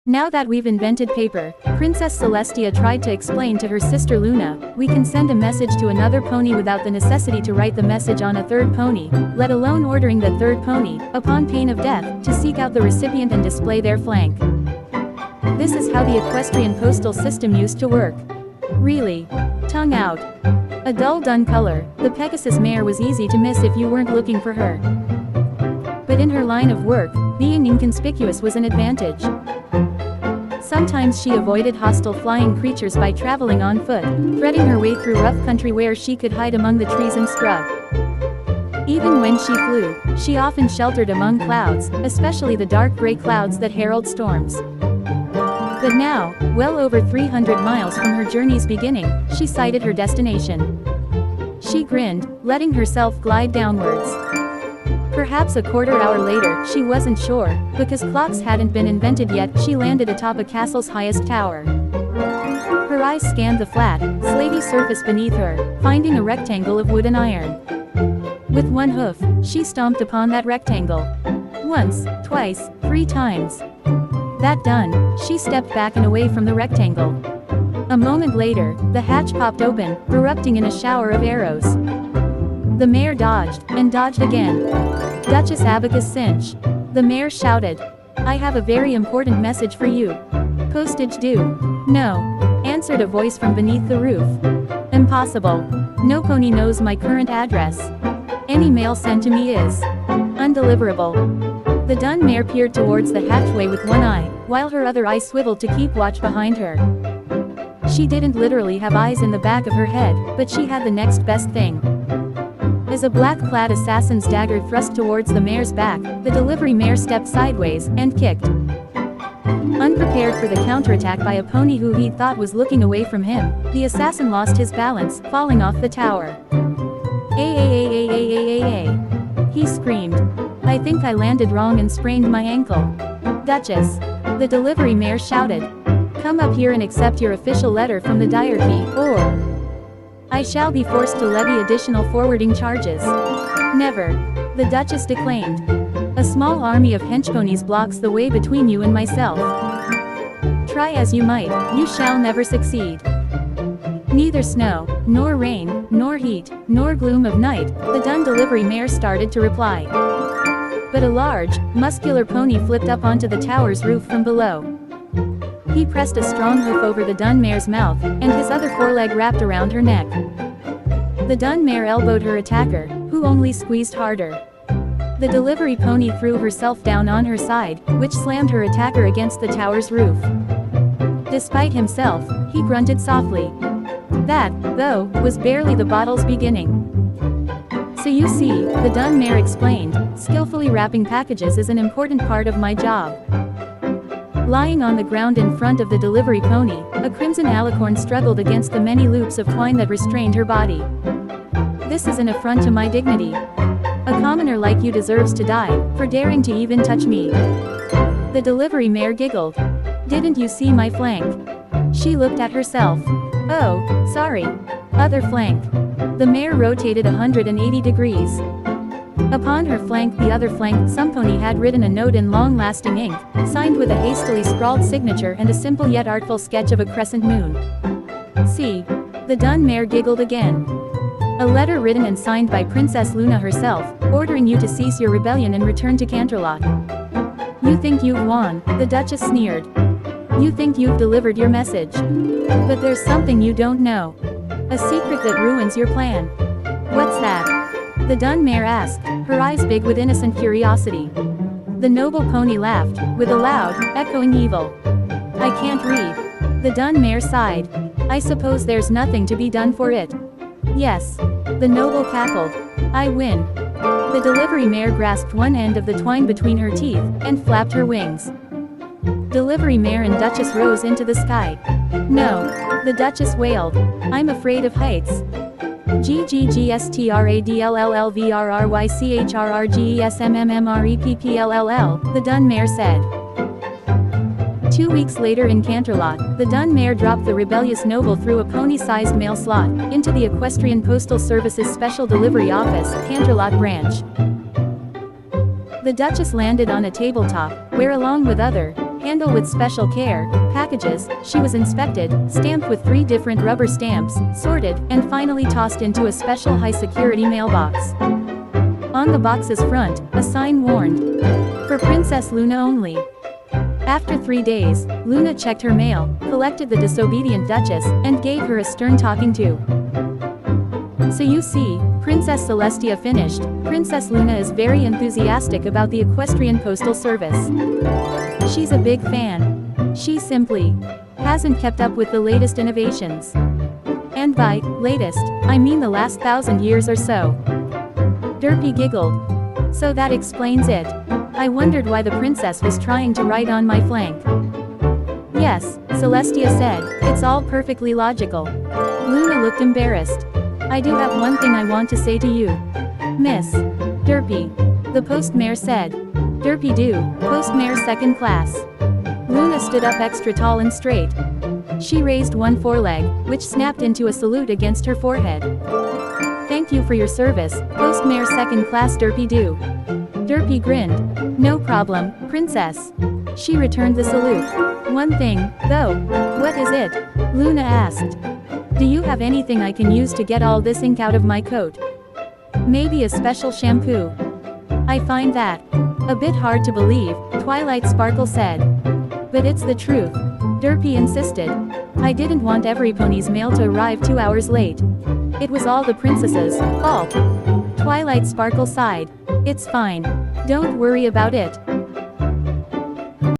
Now that we've invented paper, Princess Celestia tried to explain to her sister Luna, we can send a message to another pony without the necessity to write the message on a third pony, let alone ordering the third pony, upon pain of death, to seek out the recipient and display their flank. This is how the equestrian postal system used to work. Really? Tongue out. A dull dun color, the Pegasus mare was easy to miss if you weren't looking for her. But in her line of work, being inconspicuous was an advantage. Sometimes she avoided hostile flying creatures by traveling on foot, threading her way through rough country where she could hide among the trees and scrub. Even when she flew, she often sheltered among clouds, especially the dark gray clouds that herald storms. But now, well over 300 miles from her journey's beginning, she sighted her destination. She grinned, letting herself glide downwards. Perhaps a quarter hour later, she wasn't sure, because clocks hadn't been invented yet, she landed atop a castle's highest tower. Her eyes scanned the flat, slavey surface beneath her, finding a rectangle of wood and iron. With one hoof, she stomped upon that rectangle. Once, twice, 3 times. That done, she stepped back and away from the rectangle. A moment later, the hatch popped open, erupting in a shower of arrows. The mare dodged, and dodged again. Duchess Abacus Cinch. The mare shouted. I have a very important message for you. Postage due. No. Answered a voice from beneath the roof. Impossible. No pony knows my current address. Any mail sent to me is undeliverable. The dun mare peered towards the hatchway with one eye, while her other eye swiveled to keep watch behind her. She didn't literally have eyes in the back of her head, but she had the next best thing. As a black-clad assassin's dagger thrust towards the mare's back, the delivery mare stepped sideways, and kicked. Unprepared for the counterattack by a pony who he thought was looking away from him, the assassin lost his balance, falling off the tower. He screamed. I think I landed wrong and sprained my ankle. Duchess. The delivery mare shouted. Come up here and accept your official letter from the diarchy, or I shall be forced to levy additional forwarding charges. Never. The Duchess declaimed. A small army of henchponies blocks the way between you and myself. Try as you might, you shall never succeed. Neither snow, nor rain, nor heat, nor gloom of night, the dun delivery mare started to reply. But a large, muscular pony flipped up onto the tower's roof from below. He pressed a strong hoof over the dun mare's mouth, and his other foreleg wrapped around her neck. The dun mare elbowed her attacker, who only squeezed harder. The delivery pony threw herself down on her side, which slammed her attacker against the tower's roof. Despite himself, he grunted softly. That, though, was barely the battle's beginning. So you see, the dun mare explained, skillfully wrapping packages is an important part of my job. Lying on the ground in front of the delivery pony, a crimson alicorn struggled against the many loops of twine that restrained her body. This is an affront to my dignity. A commoner like you deserves to die, for daring to even touch me. The delivery mare giggled. Didn't you see my flank? She looked at herself. Oh, sorry. Other flank. The mare rotated 180 degrees. Upon her flank, the other flank, some pony had written a note in long-lasting ink, signed with a hastily scrawled signature and a simple yet artful sketch of a crescent moon. See. The dun mare giggled again. A letter written and signed by Princess Luna herself, ordering you to cease your rebellion and return to Canterlot. You think you've won, the Duchess sneered. You think you've delivered your message. But there's something you don't know. A secret that ruins your plan. What's that? The dun mare asked, her eyes big with innocent curiosity. The noble pony laughed, with a loud, echoing evil. I can't read. The dun mare sighed. I suppose there's nothing to be done for it. Yes. The noble cackled. I win. The delivery mare grasped one end of the twine between her teeth, and flapped her wings. Delivery mare and Duchess rose into the sky. No. The Duchess wailed. I'm afraid of heights. GGGSTRADLLVRRYCHRRGESMMMREPPLLL, the dun mare said. 2 weeks later in Canterlot, the dun mare dropped the rebellious noble through a pony-sized mail slot, into the Equestrian Postal Service's Special Delivery Office, Canterlot Branch. The Duchess landed on a tabletop, where along with other Handle with special care. Packages. She was inspected, stamped with 3 different rubber stamps, sorted, and finally tossed into a special high-security mailbox. On the box's front, a sign warned, "For Princess Luna only." After 3 days, Luna checked her mail, collected the disobedient Duchess, and gave her a stern talking to. So you see, Princess Celestia finished. Princess Luna is very enthusiastic about the Equestrian Postal Service. She's a big fan. She simply hasn't kept up with the latest innovations. And by latest, I mean the last 1,000 years or so. Derpy giggled. So that explains it. I wondered why the princess was trying to ride on my flank. Yes, Celestia said, it's all perfectly logical. Luna looked embarrassed. I do have one thing I want to say to you. Miss Derpy. The postmayor said. Derpy do, postmayor second class. Luna stood up extra tall and straight. She raised one foreleg, which snapped into a salute against her forehead. Thank you for your service, postmayor second class Derpy do. Derpy grinned. No problem, princess. She returned the salute. One thing, though. What is it? Luna asked. Do you have anything I can use to get all this ink out of my coat? Maybe a special shampoo. I find that a bit hard to believe, Twilight Sparkle said. But it's the truth. Derpy insisted. I didn't want every pony's mail to arrive 2 hours late. It was all the princess's fault. Twilight Sparkle sighed. It's fine. Don't worry about it.